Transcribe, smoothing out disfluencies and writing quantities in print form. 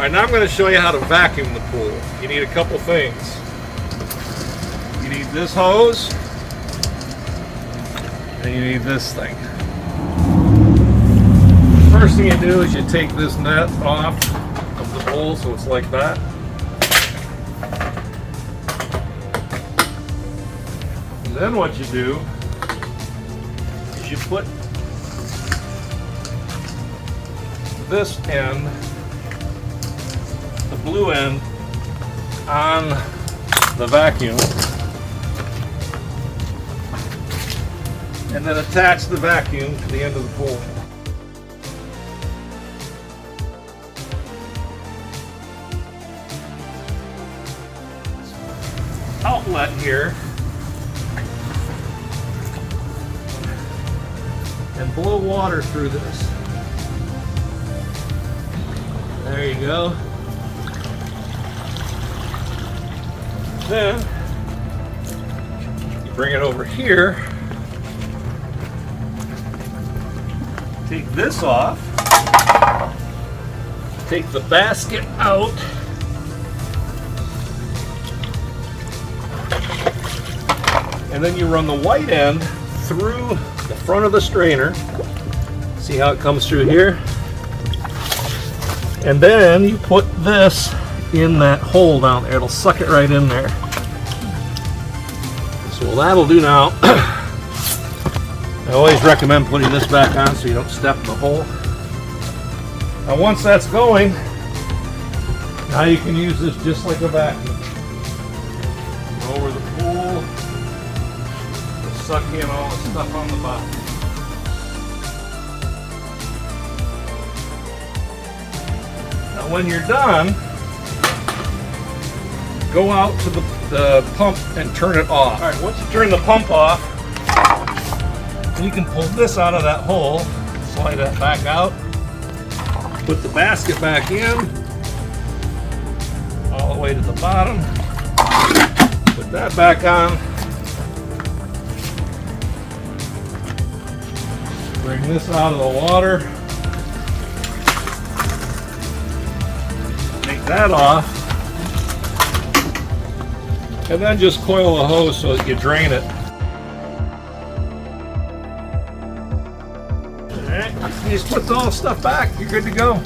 Alright, now I'm going to show you how to vacuum the pool. You need a couple things. You need this hose, and you need this thing. First thing you do is you take this net off of the bowl so it's like that. And then what you do is you put this end, the blue end, on the vacuum, and then attach the vacuum to the end of the pool. Outlet here, and blow water through this. There you go. Then you bring it over here, take this off, take the basket out, and then you run the white end through the front of the strainer. See how it comes through here? And then you put this in that hole down there. It'll suck it right in there. So that'll do now. I always recommend putting this back on so you don't step in the hole. Now once that's going, now you can use this just like a vacuum. Go over the pool, suck in all the stuff on the bottom. Now when you're done, go out to the pump and turn it off. All right, once you turn the pump off, you can pull this out of that hole, slide that back out, put the basket back in, all the way to the bottom, put that back on, bring this out of the water, take that off, and then just coil the hose so that you drain it. Alright, you just put all the stuff back, you're good to go.